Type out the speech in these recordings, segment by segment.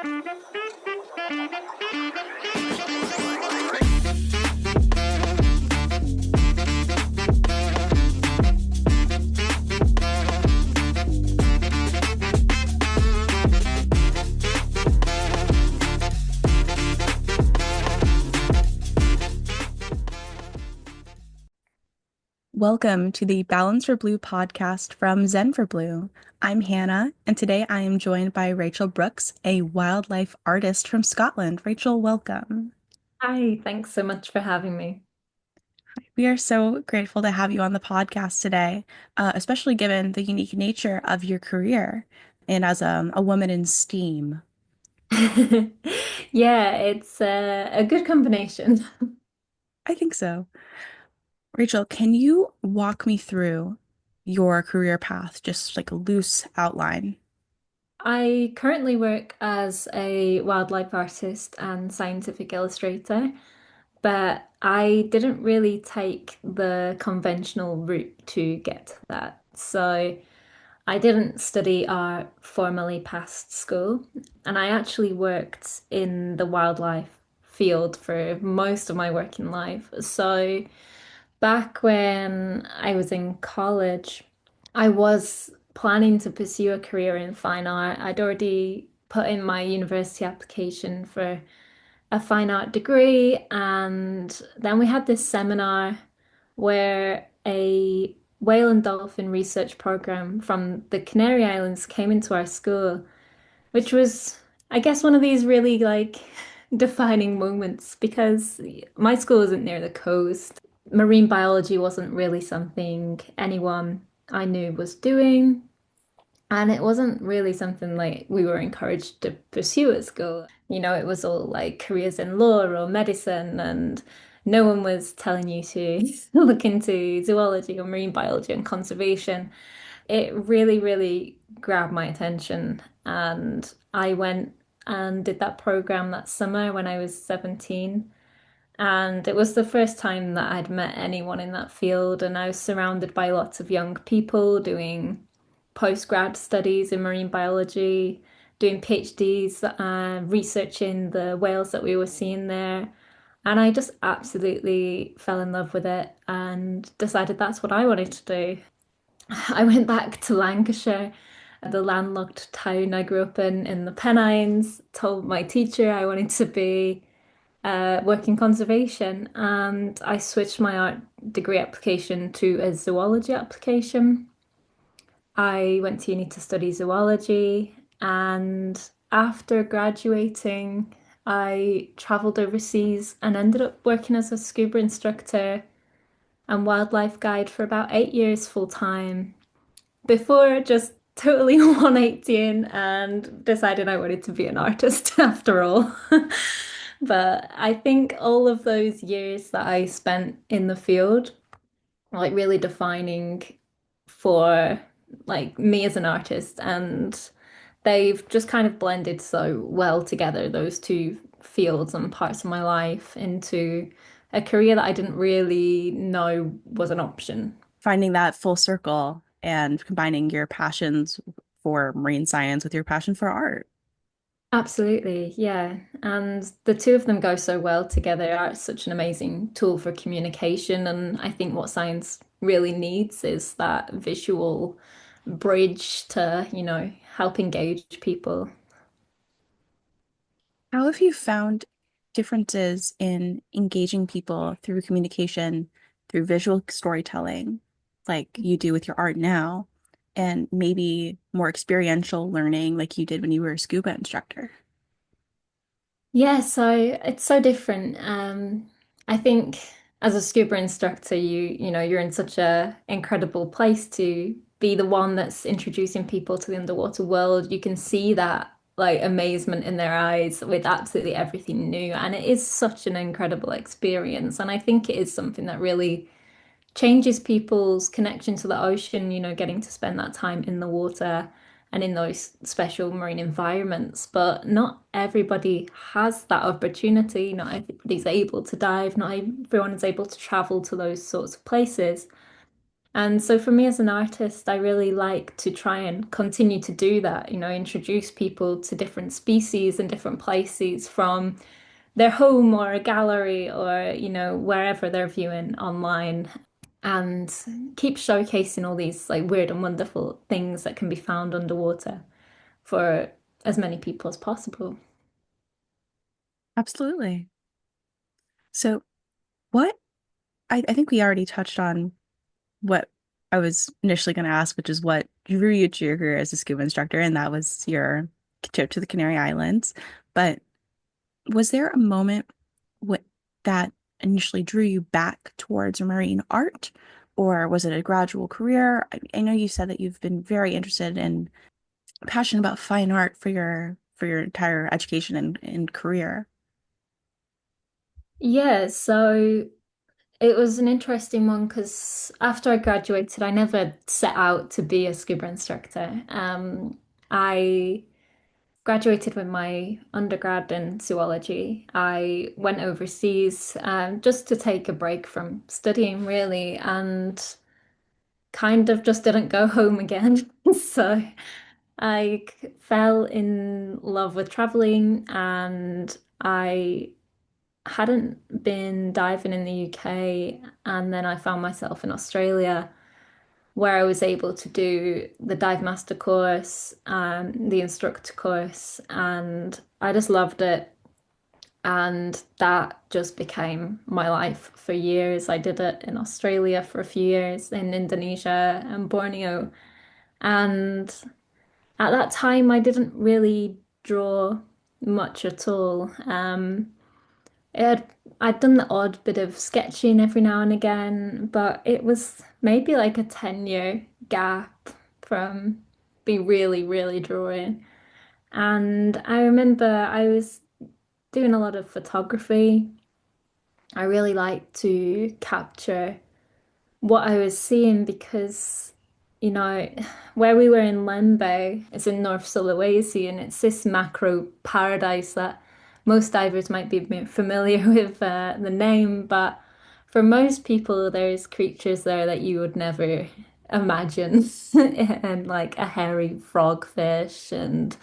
Welcome to the Balance4Blue podcast from Zen4Blue. I'm Hannah, and today I am joined by Rachel Brooks, a wildlife artist from Scotland. Rachel, welcome. Hi, thanks so much for having me. We are so grateful to have you on the podcast today, especially given the unique nature of your career and as a woman in STEAM. Yeah, it's a good combination. I think so. Rachel, can you walk me through your career path, just like a loose outline? I currently work as a wildlife artist and scientific illustrator, but I didn't really take the conventional route to get to that. So I didn't study art formally past school, and I actually worked in the wildlife field for most of my working life. So back when I was in college, I was planning to pursue a career in fine art. I'd already put in my university application for a fine art degree, and then we had this seminar where a whale and dolphin research program from the Canary Islands came into our school, which was, I guess, one of these really defining moments because my school isn't near the coast. Marine biology wasn't really something anyone I knew was doing, and it wasn't really something like we were encouraged to pursue at school. It was all like careers in law or medicine, and no one was telling you to look into zoology or marine biology and conservation. It really, really grabbed my attention. And I went and did that program that summer when I was 17. And it was the first time that I'd met anyone in that field. And I was surrounded by lots of young people doing postgrad studies in marine biology, doing PhDs, researching the whales that we were seeing there. And I just absolutely fell in love with it and decided that's what I wanted to do. I went back to Lancashire, the landlocked town I grew up in the Pennines, told my teacher I wanted to be working conservation, and I switched my art degree application to a zoology application. I went to uni to study zoology, and after graduating, I traveled overseas and ended up working as a scuba instructor and wildlife guide for about 8 years full time before just totally 180 and decided I wanted to be an artist after all. But I think all of those years that I spent in the field, like really defining for like me as an artist, and they've just kind of blended so well together, those two fields and parts of my life, into a career that I didn't really know was an option. Finding that full circle and combining your passions for marine science with your passion for art. Absolutely, yeah. And the two of them go so well together. Art's such an amazing tool for communication. And I think what science really needs is that visual bridge to, help engage people. How have you found differences in engaging people through communication, through visual storytelling, like you do with your art now, and maybe more experiential learning like you did when you were a scuba instructor? Yeah, so it's so different. I think as a scuba instructor, you're in such a incredible place to be the one that's introducing people to the underwater world. You can see that like amazement in their eyes with absolutely everything new, and it is such an incredible experience. And I think it is something that really changes people's connection to the ocean, getting to spend that time in the water and in those special marine environments. But not everybody has that opportunity. Not everybody's able to dive. Not everyone is able to travel to those sorts of places. And so for me as an artist, I really like to try and continue to do that, introduce people to different species and different places from their home or a gallery or, wherever they're viewing online and keep showcasing all these like weird and wonderful things that can be found underwater for as many people as possible. Absolutely. So what I think we already touched on what I was initially going to ask, which is what drew you to your career as a scuba instructor, and that was your trip to the Canary Islands. But was there a moment wh that initially drew you back towards marine art, or was it a gradual career? I know you said that you've been very interested and passionate about fine art for your entire education and career. Yeah, so it was an interesting one because after I graduated, I never set out to be a scuba instructor. I graduated with my undergrad in zoology. I went overseas just to take a break from studying, really, and kind of just didn't go home again. So fell in love with traveling, and I hadn't been diving in the UK, and then I found myself in Australia where I was able to do the dive master course, the instructor course, and I just loved it. And that just became my life for years. I did it in Australia for a few years, in Indonesia and Borneo. And at that time, I didn't really draw much at all. It had, I'd done the odd bit of sketching every now and again, but it was maybe like a 10-year gap from be really, really drawing. And I remember I was doing a lot of photography. I really like to capture what I was seeing because, you know, where we were in Lembo, it's in North Sulawesi, and it's this macro paradise that most divers might be familiar with the name, but for most people, there's creatures there that you would never imagine, and like a hairy frogfish and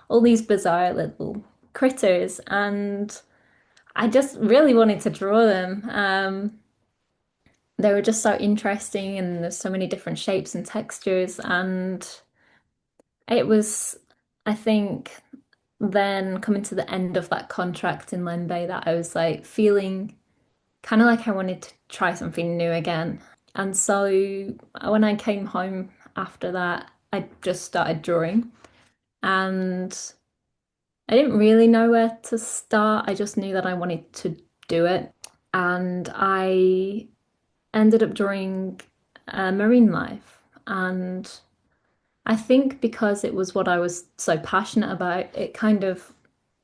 all these bizarre little critters, and I just really wanted to draw them. They were just so interesting and there's so many different shapes and textures. And it was, I think, then coming to the end of that contract in Lembe that I was like feeling kind of like I wanted to try something new again. And so when I came home after that, I just started drawing and I didn't really know where to start. I just knew that I wanted to do it. And I ended up drawing marine life. And I think because it was what I was so passionate about, it kind of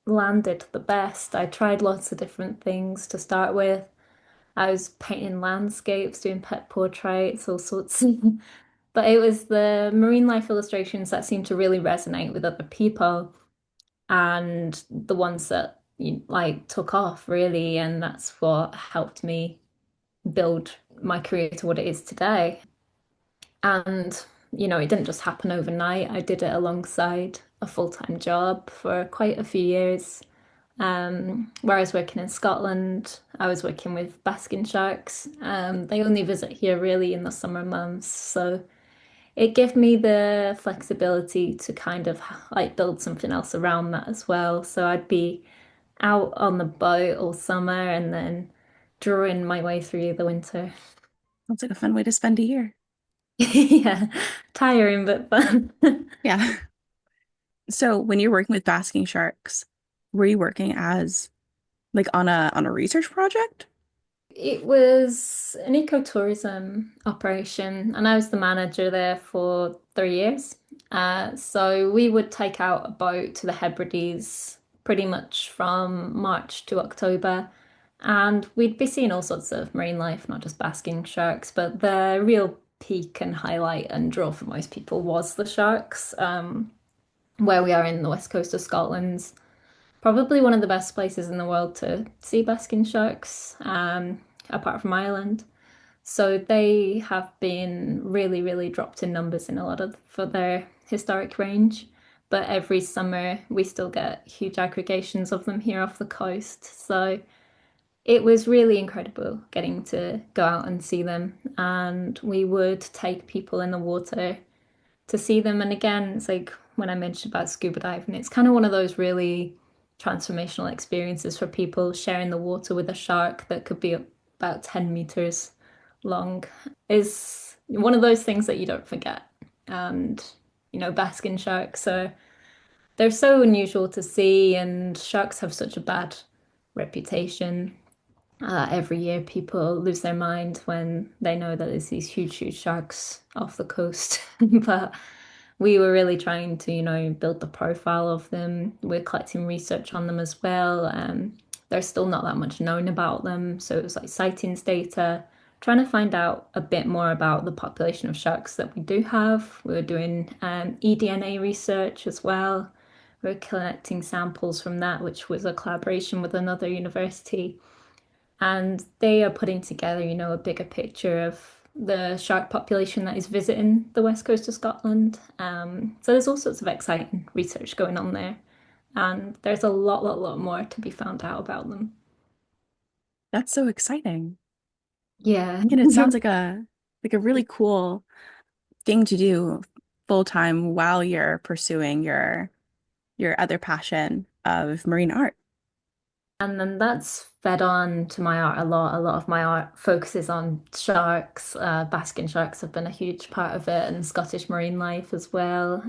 landed the best. I tried lots of different things to start with. I was painting landscapes, doing pet portraits, all sorts. But it was the marine life illustrations that seemed to really resonate with other people and the ones that like took off really. And that's what helped me build my career to what it is today. And, it didn't just happen overnight. I did it alongside a full-time job for quite a few years. Where I was working in Scotland, I was working with basking sharks. They only visit here really in the summer months. So it gave me the flexibility to kind of like build something else around that as well. So I'd be out on the boat all summer and then drawing my way through the winter. Sounds like a fun way to spend a year. Yeah, tiring but fun. Yeah. So when you're working with basking sharks, were you working as like on a research project? It was an ecotourism operation, and I was the manager there for 3 years. So we would take out a boat to the Hebrides pretty much from March to October, and we'd be seeing all sorts of marine life, not just basking sharks, but the real peak and highlight and draw for most people was the sharks. Where we are in the west coast of Scotland, probably one of the best places in the world to see basking sharks, apart from Ireland. So they have been really, really dropped in numbers in a lot of for their historic range. But every summer we still get huge aggregations of them here off the coast. So it was really incredible getting to go out and see them. And we would take people in the water to see them. And again, it's like when I mentioned about scuba diving, it's kind of one of those really transformational experiences for people sharing the water with a shark that could be about 10 meters long is one of those things that you don't forget. And, basking sharks are they're so unusual to see, and sharks have such a bad reputation. Every year, people lose their mind when they know that there's these huge, huge sharks off the coast. But we were really trying to, build the profile of them. We're collecting research on them as well. There's still not that much known about them. So it was like sightings data, trying to find out a bit more about the population of sharks that we do have. We were doing eDNA research as well. We were collecting samples from that, which was a collaboration with another university, and they are putting together, a bigger picture of the shark population that is visiting the west coast of Scotland. So there's all sorts of exciting research going on there, and there's a lot more to be found out about them. That's so exciting. Yeah. And it sounds like a really cool thing to do full time while you're pursuing your other passion of marine art. And then that's fed on to my art a lot. A lot of my art focuses on sharks. Basking sharks have been a huge part of it, and Scottish marine life as well.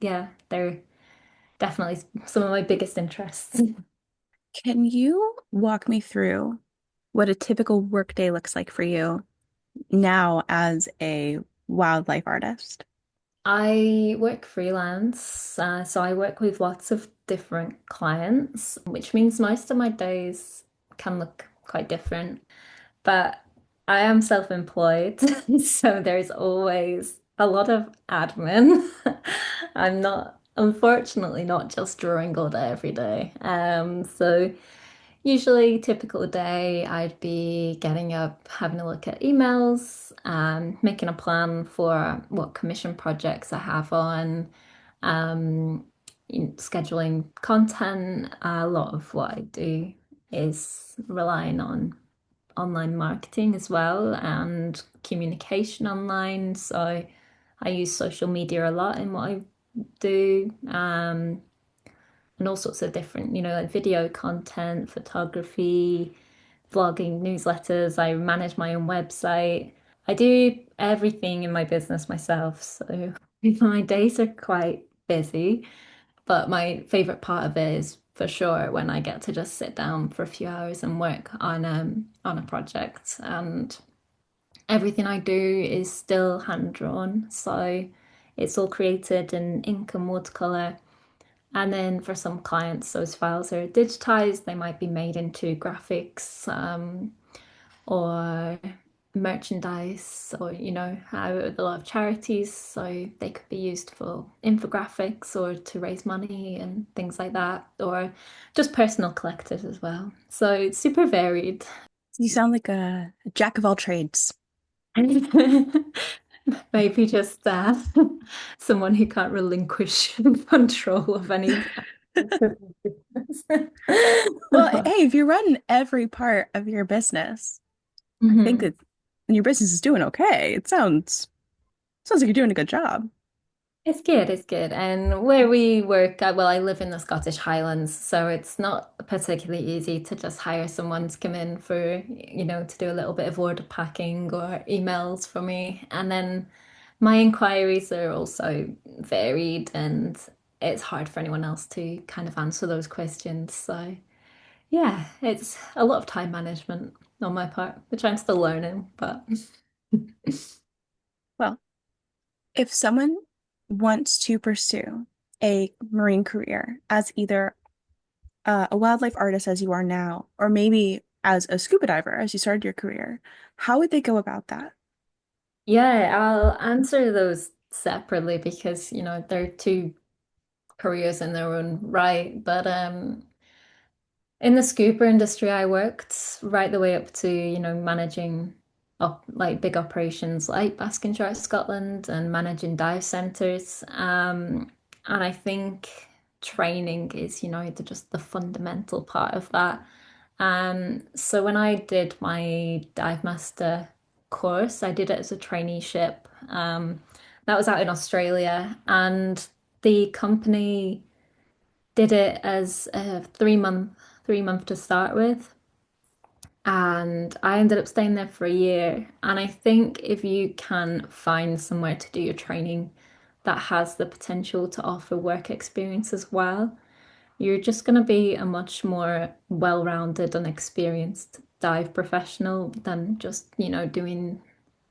Yeah, they're definitely some of my biggest interests. Can you walk me through what a typical workday looks like for you now as a wildlife artist? I work freelance, so I work with lots of different clients, which means most of my days can look quite different. But I am self-employed, so there's always a lot of admin. I'm not, unfortunately, not just drawing all day every day. So usually, typical day, I'd be getting up, having a look at emails, making a plan for what commission projects I have on, um, scheduling content. A lot of what I do is relying on online marketing as well and communication online. So I use social media a lot in what I do. And all sorts of different, like video content, photography, vlogging, newsletters. I manage my own website. I do everything in my business myself. So my days are quite busy, but my favorite part of it is for sure when I get to just sit down for a few hours and work on a project. And everything I do is still hand drawn. So it's all created in ink and watercolor. And then for some clients, those files are digitized. They might be made into graphics, or merchandise, or, a lot of charities. So they could be used for infographics or to raise money and things like that, or just personal collectors as well. So it's super varied. You sound like a jack of all trades. Maybe just someone who can't relinquish control of any. Well, hey, if you run every part of your business, I think Mhm. that and your business is doing okay. It sounds like you're doing a good job. It's good, it's good. And where we work, well, I live in the Scottish Highlands, so it's not particularly easy to just hire someone to come in for, to do a little bit of order packing or emails for me. And then my inquiries are also varied, and it's hard for anyone else to kind of answer those questions. So, yeah, it's a lot of time management on my part, which I'm still learning, but Well, if someone wants to pursue a marine career as either a wildlife artist as you are now, or maybe as a scuba diver as you started your career, how would they go about that? yeah, I'll answer those separately because, they're two careers in their own right. But in the scuba industry, I worked right the way up to, managing up like big operations like Basking Scotland and managing dive centres. And I think training is, just the fundamental part of that. So when I did my dive master course, I did it as a traineeship. That was out in Australia, and the company did it as a 3 month to start with. And I ended up staying there for a year. And I think if you can find somewhere to do your training that has the potential to offer work experience as well, you're just going to be a much more well-rounded and experienced dive professional than just, doing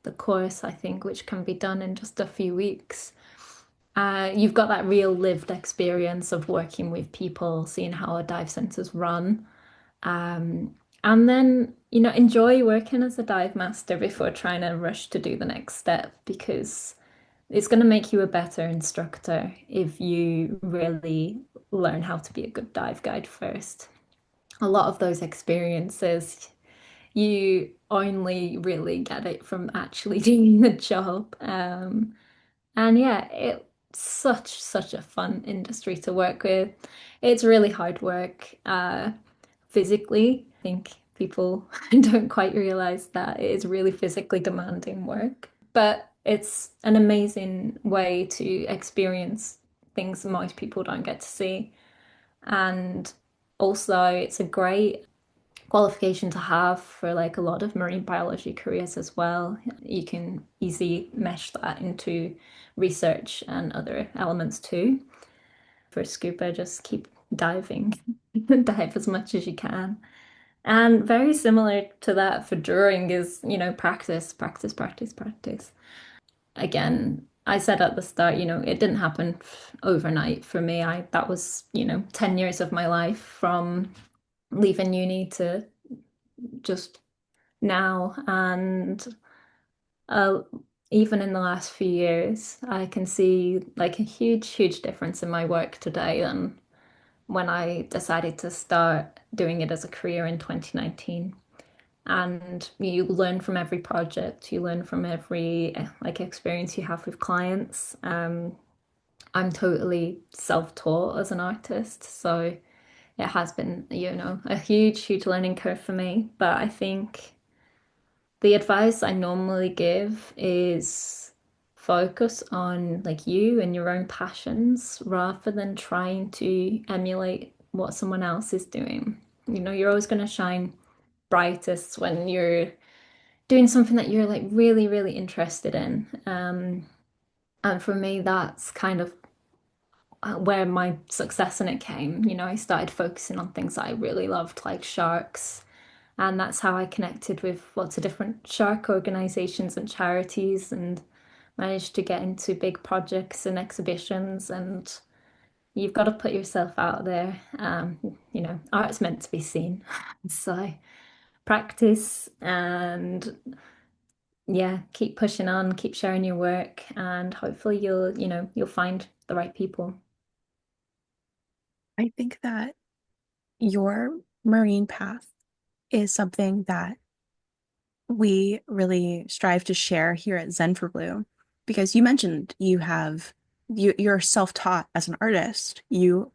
the course, I think, which can be done in just a few weeks. You've got that real lived experience of working with people, seeing how a dive center's run. And then, enjoy working as a dive master before trying to rush to do the next step because it's going to make you a better instructor if you really learn how to be a good dive guide first. A lot of those experiences, you only really get it from actually doing the job. And yeah, it's such a fun industry to work with. It's really hard work. Physically. I think people don't quite realize that it is really physically demanding work, but it's an amazing way to experience things most people don't get to see. And also, it's a great qualification to have for like a lot of marine biology careers as well. You can easily mesh that into research and other elements too. For scuba, just keep diving, dive as much as you can. And very similar to that for drawing is, practice, practice, practice, practice. Again, I said at the start, it didn't happen overnight for me. I that was, 10 years of my life from leaving uni to just now. And uh, even in the last few years, I can see like a huge, huge difference in my work today than when I decided to start doing it as a career in 2019. And you learn from every project, you learn from every like experience you have with clients. I'm totally self-taught as an artist, so it has been, a huge, huge learning curve for me. But I think the advice I normally give is focus on like you and your own passions rather than trying to emulate what someone else is doing. You're always going to shine brightest when you're doing something that you're like really, really interested in. And for me, that's kind of where my success in it came. I started focusing on things that I really loved, like sharks. And that's how I connected with lots of different shark organizations and charities and managed to get into big projects and exhibitions. And you've got to put yourself out there. Art's meant to be seen. So practice and yeah, keep pushing on, keep sharing your work, and hopefully you'll find the right people. I think that your marine path is something that we really strive to share here at Zen4Blue because you mentioned you're self-taught as an artist. You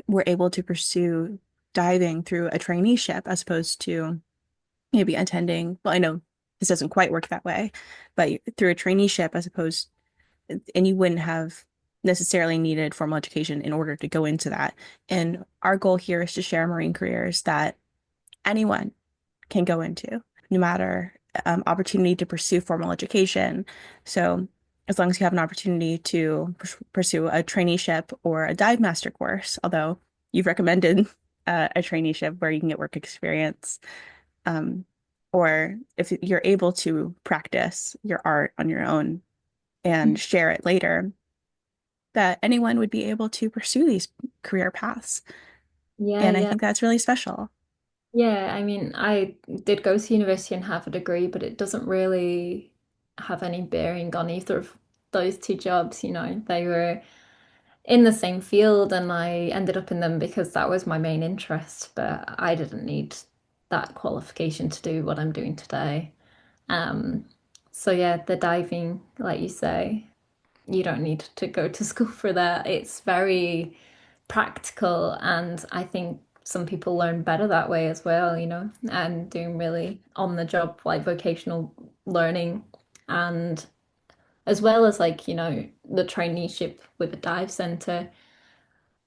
were able to pursue diving through a traineeship as opposed to maybe attending, well, I know this doesn't quite work that way, but through a traineeship as opposed, and you wouldn't have necessarily needed formal education in order to go into that. And our goal here is to share marine careers that anyone can go into, no matter opportunity to pursue formal education. So as long as you have an opportunity to pursue a traineeship or a dive master course, although you've recommended a traineeship where you can get work experience, um, or if you're able to practice your art on your own and share it later, that anyone would be able to pursue these career paths. Yeah, And I yeah. think that's really special. Yeah, I mean, I did go to university and have a degree, but it doesn't really have any bearing on either of those two jobs, They were in the same field and I ended up in them because that was my main interest, but I didn't need that qualification to do what I'm doing today. Um, so yeah, the diving, like you say, you don't need to go to school for that. It's very practical, and I think some people learn better that way as well, and doing really on the job, like vocational learning, and as well as like, the traineeship with a dive center.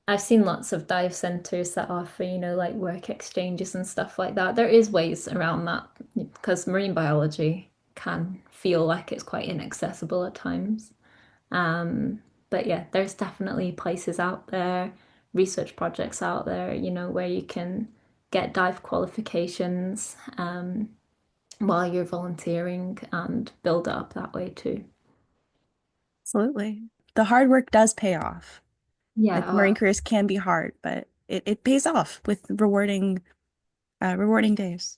I've seen lots of dive centers that offer, like work exchanges and stuff like that. There is ways around that because marine biology can feel like it's quite inaccessible at times. Um, but yeah, there's definitely places out there, research projects out there, where you can get dive qualifications while you're volunteering and build up that way too. Absolutely. The hard work does pay off. Yeah, Like marine careers can be hard, but it pays off with rewarding days.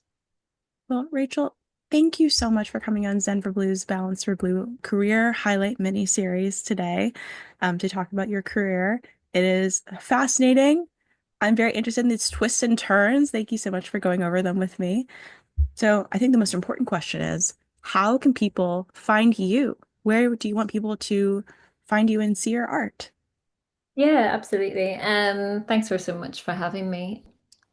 Well, Rachel, thank you so much for coming on Zen for Blue's Balance for Blue career highlight mini series today, to talk about your career. It is fascinating. I'm very interested in its twists and turns. Thank you so much for going over them with me. So I think the most important question is, how can people find you? Where do you want people to find you and see your art? yeah, absolutely. Thanks for so much for having me.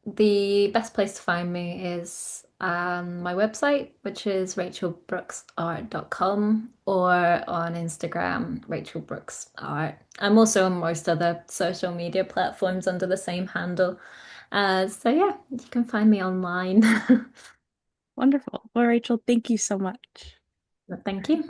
The best place to find me is my website, which is rachelbrooksart.com, or on Instagram, rachelbrooksart. I'm also on most other social media platforms under the same handle. So yeah, you can find me online. Wonderful. Well, Rachel, thank you so much. Thank you.